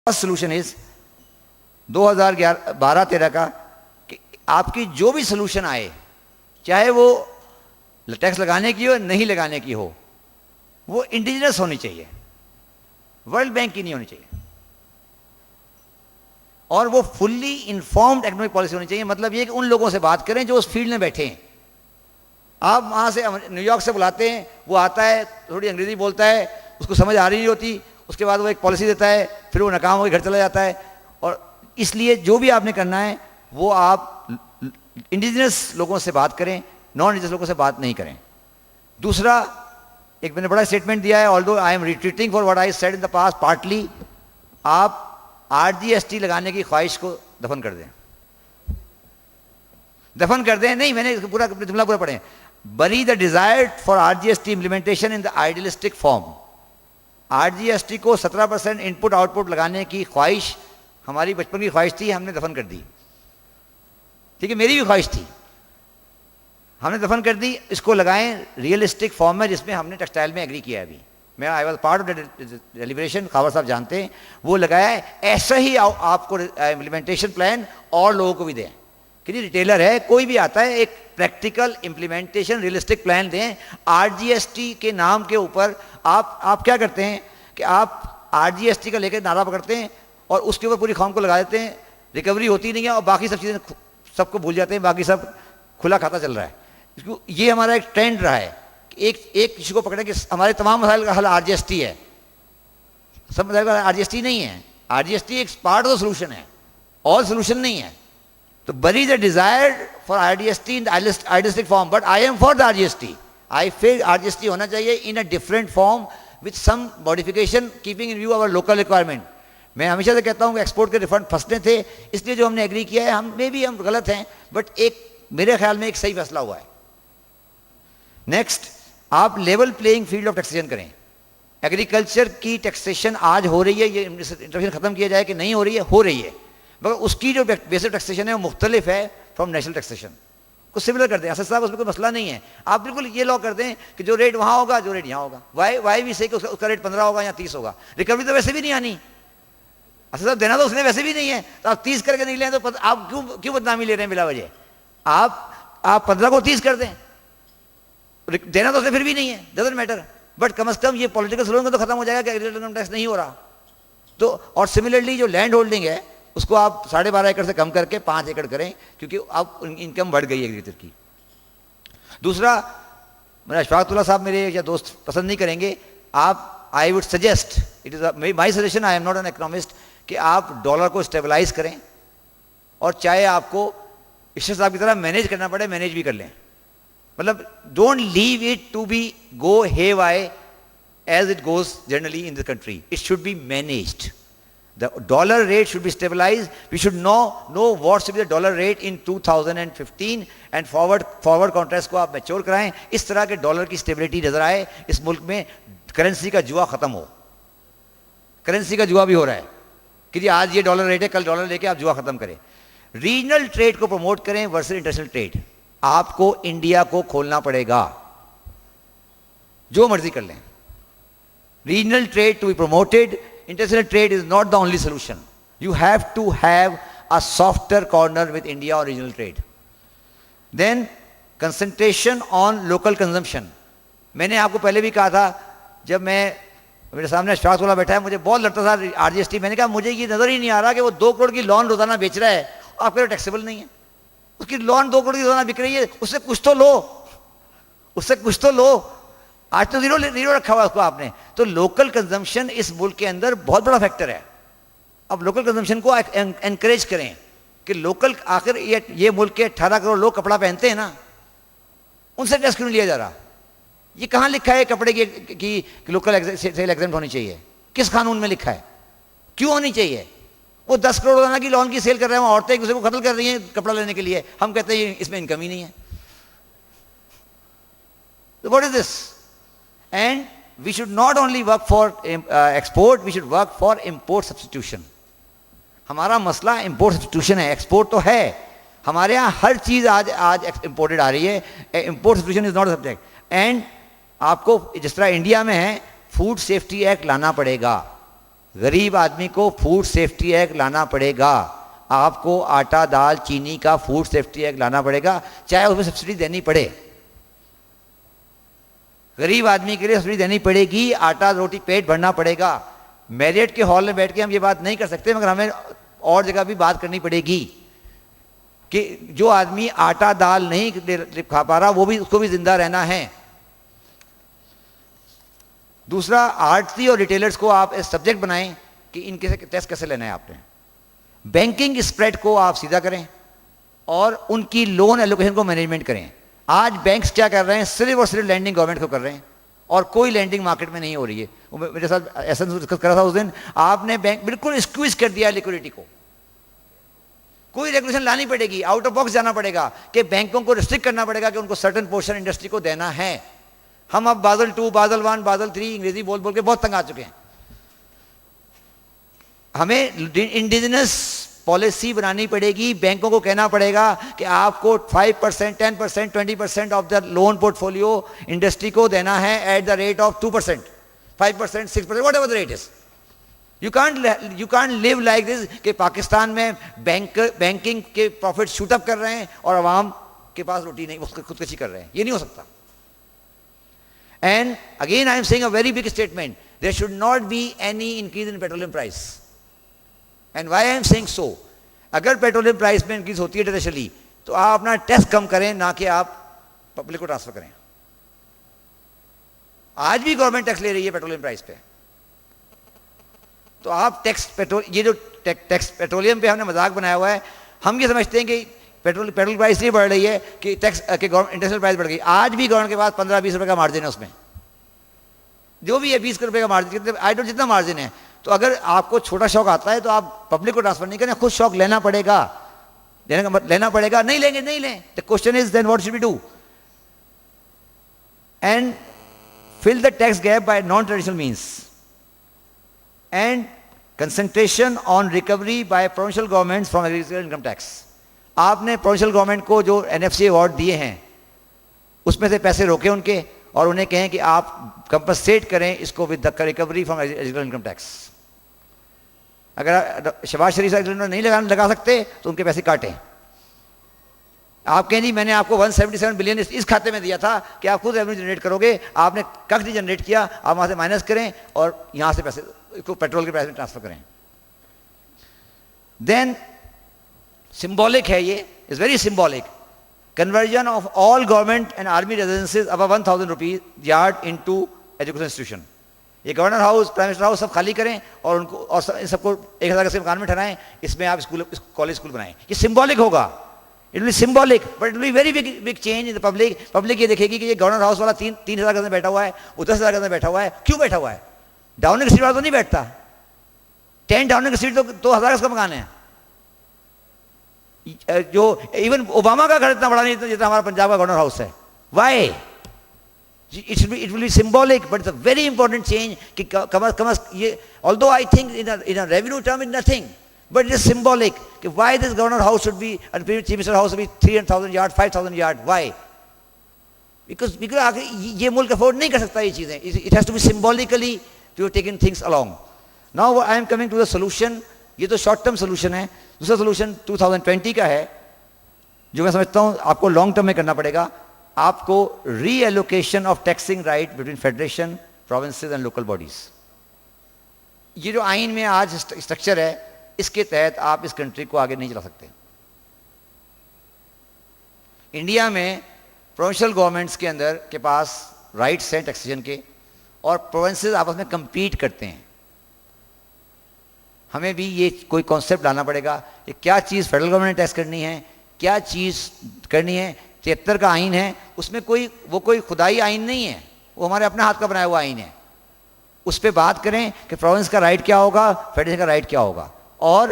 Solution is 2012-13 کا کہ آپ کی جو بھی سولوشن آئے چاہے وہ ٹیکس لگانے کی ہو نہیں لگانے کی ہو وہ انڈیجنس ہونی چاہیے, ورلڈ بینک کی نہیں ہونی چاہیے, اور وہ فلی انفارمڈ اکنامک پالیسی ہونی چاہیے. مطلب یہ کہ ان لوگوں سے بات کریں جو اس فیلڈ میں بیٹھے ہیں. آپ وہاں سے نیو یارک سے بلاتے ہیں, وہ آتا ہے تھوڑی انگریزی بولتا ہے, اس کو سمجھ آ رہی نہیں ہوتی, اس کے بعد وہ ایک پالیسی دیتا ہے, پھر وہ ناکام ہو کے گھر چلا جاتا ہے. اور اس لیے جو بھی آپ نے کرنا ہے وہ آپ انڈیجنس لوگوں سے بات کریں, نان انڈیجنس لوگوں سے بات نہیں کریں. دوسرا ایک میں نے بڑا اسٹیٹمنٹ دیا ہے, although I'm retreating for what I said in the past partly, آپ RGST لگانے کی خواہش کو دفن کر دیں. دفن کر دیں نہیں, میں نے پورا جملہ پورا پڑھیں. bury the desire for RGST implementation in the idealistic form. RGST کو 17% ان پٹ آؤٹ پٹ لگانے کی خواہش ہماری بچپن کی خواہش تھی, ہم نے دفن کر دی. ٹھیک ہے, میری بھی خواہش تھی, ہم نے دفن کر دی. اس کو لگائیں ریئلسٹک فارم میں جس میں ہم نے ٹیکسٹائل میں ایگری کیا ہے. ابھی میں I was part of deliberation, Khawar صاحب جانتے ہیں, وہ لگایا ہے. ایسا ہی آپ کو امپلیمنٹیشن پلان اور لوگوں کو بھی دیں کہ جی ریٹیلر ہے, کوئی بھی آتا ہے, ایک پریکٹیکل امپلیمنٹیشن ریئلسٹک پلان دیں. RGST کے نام کے اوپر آپ کیا کرتے ہیں کہ آپ RGST کا لے کے نعرہ پکڑتے ہیں اور اس کے اوپر پوری قوم کو لگا دیتے ہیں, ریکوری ہوتی نہیں ہے اور باقی سب چیزیں سب کو بھول جاتے ہیں, باقی سب کھلا کھاتا چل رہا ہے. یہ ہمارا ایک ٹرینڈ رہا ہے کہ ایک کسی کو پکڑیں کہ ہمارے تمام مسائل کا حل RGST ہے. سب مسائل کا RGST نہیں ہے. RGST ایک پارٹ آف دا سولوشن ہے, آل سولوشن نہیں ہے. تو bury the desire for RGST in the idealistic form, but I am for the RGST. I feel RGST ہونا چاہیے in a different form with some modification keeping in view our local requirement. میں ہمیشہ سے کہتا ہوں کہ export کے refund پھنسنے تھے, اس لیے جو ہم نے ایگری کیا ہے, ہم میں بھی ہم غلط ہیں, بٹ ایک میرے خیال میں ایک صحیح فیصلہ ہوا ہے. نیکسٹ, آپ level playing field of taxation کریں. ایگریکلچر کی ٹیکسیشن آج ہو رہی ہے, یہ انٹرفیشن ختم کیا جائے کہ نہیں ہو رہی ہے, ہو رہی ہے, مگر اس کی جو بیسک ٹیکسیشن ہے وہ مختلف ہے فرام نیشنل ٹیکسیشن. کو سملر کر دیں. اسد صاحب اس میں کوئی مسئلہ نہیں ہے, آپ بالکل یہ لاء کر دیں کہ جو ریٹ وہاں ہوگا جو ریٹ یہاں ہوگا. وائی بھی صحیح کہ اس کا ریٹ 15 ہوگا یا 30 ہوگا. ریکوری تو ویسے بھی نہیں آنی, اسد صاحب دینا تو اس نے ویسے بھی نہیں ہے, تو آپ 30 کر کے نہیں لیں تو آپ کیوں بدنامی لے رہے ہیں بلا وجہ. آپ 15 کو 30 کر دیں, دینا تو اس نے پھر بھی نہیں ہے, ڈزنٹ میٹر, بٹ کم از کم یہ پولیٹیکل سلوگن تو ختم ہو جائے گا کہ ایگریکلچر انکم ٹیکس نہیں ہو رہا. تو اور سملرلی جو لینڈ ہولڈنگ ہے اس کو آپ 12.5 ایکڑ سے کم کر کے 5 ایکڑ کریں, کیونکہ اب انکم بڑھ گئی ہے ایگریکلچر کی. دوسرا, میرا اشفاقت اللہ صاحب میرے یا دوست پسند نہیں کریں گے, آپ I would suggest, it is my suggestion, I am not an economist, کہ آپ ڈالر کو اسٹیبلائز کریں, اور چاہے آپ کو اشرف صاحب کی طرح مینیج کرنا پڑے مینیج بھی کر لیں. مطلب don't leave it to be go haywire as it goes generally in the country. It should be managed. The dollar rate should be stabilized. We should know what should be the dollar rate in 2015 and forward contracts کو آپ mature کرائیں, اس طرح کے dollar کی stability نظر آئے. اس ملک میں currency کا جوا ختم ہو. کرنسی کا جوا بھی ہو رہا ہے کہ جی آج یہ ڈالر ریٹ ہے, کل ڈالر لے کے آپ جوا ختم کریں. ریجنل ٹریڈ کو پروموٹ کریں ورسز انٹرنیشنل ٹریڈ. آپ کو انڈیا کو کھولنا پڑے گا, جو مرضی کر لیں. Regional trade to be promoted. International trade is not the only solution. You have to have a softer corner with India or regional trade. Then concentration on local consumption. میں نے آپ کو پہلے بھی کہا تھا, جب میرے سامنے اشفاق اللہ بیٹھا ہے, مجھے بہت لگتا تھا RGST, میں نے کہا مجھے یہ نظر ہی نہیں آ رہا کہ وہ 2 کروڑ کی لون روزانہ بیچ رہا ہے, آپ کے لیے ٹیکسیبل نہیں ہے. اس کی لون 2 کروڑ کی روزانہ بک رہی ہے, اس سے کچھ تو لو, اس سے کچھ تو لو. آج تو زیرو رکھا ہوا اس کو آپ نے. تو لوکل کنزمپشن اس ملک کے اندر بہت بڑا فیکٹر ہے. اب لوکل کنزمپشن کو انکریج کریں کہ لوکل, آخر یہ ملک کے 18 کروڑ لوگ کپڑا پہنتے ہیں نا, ان سے ٹیکس کیوں نہیں لیا جا رہا؟ یہ کہاں لکھا ہے کپڑے کی لوکل سیل ایگزمپٹ ہونی چاہیے؟ کس قانون میں لکھا ہے؟ کیوں ہونی چاہیے؟ وہ 10 کروڑ روزانہ کی لون کی سیل کر رہے ہیں, عورتیں ایک دوسرے کو قتل کر رہی ہیں کپڑا لینے کے لیے, ہم کہتے ہیں اس میں انکم ہی نہیں ہے. What is this? And we should not only work for export, we should work for import substitution. ہمارا مسئلہ import substitution ہے, export تو ہے. ہمارے یہاں ہر چیز آج imported آ رہی ہے. import substitution is not a subject. And آپ کو جس طرح انڈیا میں ہے فوڈ سیفٹی ایکٹ لانا پڑے گا. غریب آدمی کو فوڈ سیفٹی ایکٹ لانا پڑے گا. آپ کو آٹا دال چینی کا فوڈ سیفٹی ایکٹ لانا پڑے گا, چاہے اس میں سبسڈی دینی پڑے. غریب آدمی کے لیے سبسڈی دینی پڑے گی, آٹا روٹی پیٹ بھرنا پڑے گا. میریٹ کے ہال میں بیٹھ کے ہم یہ بات نہیں کر سکتے, مگر ہمیں اور جگہ بھی بات کرنی پڑے گی کہ جو آدمی آٹا دال نہیں کھا پا رہا وہ بھی, اس کو بھی زندہ رہنا ہے. دوسرا, آڑتی اور ریٹیلرز کو آپ ایک سبجیکٹ بنائیں کہ ان کے ٹیکس کیسے لینا ہے آپ نے. بینکنگ اسپریڈ کو آپ سیدھا کریں اور ان کی لون ایلوکیشن کو مینجمنٹ کریں. آج بینکس کیا کر رہے ہیں, صرف اور صرف لینڈنگ گورنمنٹ کو کر رہے ہیں اور کوئی لینڈنگ مارکیٹ میں نہیں ہو رہی ہے. میرے ساتھ ایسا ڈسکس کر رہا تھا اس دن, آپ نے بینک بالکل اسکویز کر دیا لیکوڈیٹی کو. کوئی ریگولیشن لانی پڑے گی, آؤٹ آف باکس جانا پڑے گا کہ بینکوں کو ریسٹرکٹ کرنا پڑے گا کہ ان کو سرٹن پورشن انڈسٹری کو دینا ہے. ہم اب بازل 2, بازل 1, بازل 3 انگریزی بول بول کے بہت تنگ آ چکے ہیں. ہمیں انڈیجنس پالیسی بنانی پڑے گی. بینکوں کو کہنا پڑے گا کہ آپ کو 5%, 10%, 20% of the loan portfolio industry کو دینا ہے at the rate of 2%, 5%, 6%, whatever the rate is. You can't live like this کہ پاکستان میں بینکنگ کے پروفٹ شوٹ اپ کر رہے ہیں اور عوام کے پاس روٹی نہیں, خودکشی کر رہے ہیں. یہ نہیں ہو سکتا. And again I am saying a very big statement, there should not be any increase in petroleum price. And why I am saying so, اگر پیٹرولیم پرائس میں انکریز ہوتی ہے ٹریڈیشنلی تو آپ اپنا ٹیکس کم کریں, نہ کہ آپ پبلک کو ٹرانسفر کریں. آج بھی گورنمنٹ ٹیکس لے رہی ہے پیٹرولیم پرائس پہ, تو آپ ٹیکس یہ جو ٹیکس پیٹرولیم پہ ہم نے مذاق بنایا ہوا ہے, ہم یہ سمجھتے ہیں کہ پیٹرول پرائس نہیں بڑھ رہی ہے کہ ٹیکس کہ انٹرنیشنل پرائس بڑھ گئی. آج بھی گورنمنٹ کے پاس 15-20 روپے کا مارجن ہے, اس میں جو بھی ہے 20 روپے کا مارجن, آئی ڈونٹ جتنا مارجن ہے. تو اگر آپ کو چھوٹا شوق آتا ہے تو آپ پبلک کو ٹرانسفر نہیں کریں, خود شوق لینا پڑے گا. لینا پڑے گا, نہیں لیں گے نہیں لیں. The question is then what should we do? And fill the tax gap by non-traditional means. And concentration on recovery by provincial governments from agricultural income tax. آپ نے پروونشل گورنمنٹ کو جو NFC ایوارڈ دیے ہیں اس میں سے پیسے روکے ان کے, اور انہیں کہیں کہ آپ کمپنسیٹ کریں اس کو with the recovery from agricultural income tax. اگر شہباز شریف صاحب نہیں لگا سکتے تو ان کے پیسے کاٹیں. آپ کہیں جی میں نے آپ کو 177 بلین اس کھاتے میں دیا تھا کہ آپ خود ریونیو جنریٹ کرو گے, آپ نے کخ نہیں جنریٹ کیا, آپ وہاں سے مائنس کریں اور یہاں سے پیسے کو پیٹرول کے پرائس میں ٹرانسفر کریں. دین سمبولک ہے, یہ is very symbolic. Conversion of all government and army residences above 1000 rupees yard into education institution. یہ governor house, prime minister house سب خالی کریں اور ان کو اور سب کو 1000 کے مکان میں ٹھہرائیں, اس میں آپ اسکول کالج اسکول بنائیں. یہ سمبولک ہوگا, it will symbolic but it will very big change in public. Public یہ دیکھے گی کہ یہ گورنر ہاؤس والا 3000 گز میں بیٹھا ہوا ہے, وہ 10,000 گز میں بیٹھا ہوا ہے. کیوں بیٹھا ہوا ہے؟ ڈاؤننگ سٹریٹ والا تو نہیں بیٹھتا. 10 ڈاؤننگ سٹریٹ تو 1000 گز کا مکان ہے. جو ایون اوباما کا گھر اتنا بڑا نہیں جتنا ہمارا پنجاب کا گورنر ہاؤس ہے. Y? It will be symbolic, but it's a very important change. Although I think in a revenue term it's nothing, but it is symbolic. Why this governor house should be and chief minister house should be 300,000 yard, 5,000 yard? Why? Because یہ ملک afford نہیں کر سکتا یہ چیزیں. It has to be symbolically to have taken things along. Now I am coming to the solution. یہ تو short term solution ہے. دوسرا سولوشن 2020 کا ہے جو میں سمجھتا ہوں آپ کو لانگ ٹرم میں کرنا پڑے گا. آپ کو reallocation of taxing right between federation, provinces and local bodies. یہ جو آئین میں آج اسٹرکچر ہے اس کے تحت آپ اس کنٹری کو آگے نہیں چلا سکتے. انڈیا میں پروونشل گورنمنٹس کے اندر کے پاس رائٹس ہیں ٹیکسیشن کے, اور پروونسز آپس میں کمپیٹ کرتے ہیں. ہمیں بھی یہ کوئی کانسیپٹ لانا پڑے گا کہ کیا چیز فیڈرل گورنمنٹ نے ٹیکس کرنی ہے, کیا چیز کرنی ہے. 73 کا آئین ہے, اس میں کوئی خدائی آئین نہیں ہے, وہ ہمارے اپنے ہاتھ کا بنایا ہوا آئین ہے. اس پہ بات کریں کہ پروونس کا رائٹ کیا ہوگا, فیڈریشن کا رائٹ کیا ہوگا. اور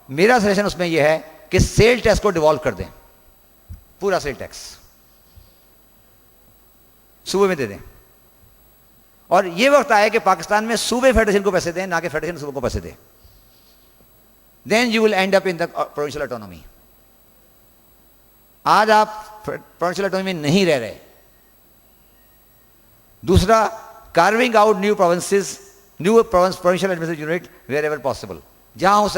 میرا سجیشن اس میں یہ ہے کہ سیل ٹیکس کو ڈیوالو کر دیں, پورا سیل ٹیکس صوبے میں دے دیں. اور یہ وقت آئے کہ پاکستان میں صوبے فیڈریشن کو پیسے دیں, نہ کہ فیڈریشن صوبے کو پیسے دیں. Then you will end up in the provincial autonomy. آج آپ پروونشل اٹانومی میں نہیں رہ رہے. دوسرا, carving out new provinces new provincial administrative unit wherever possible. جہاں ہو سکے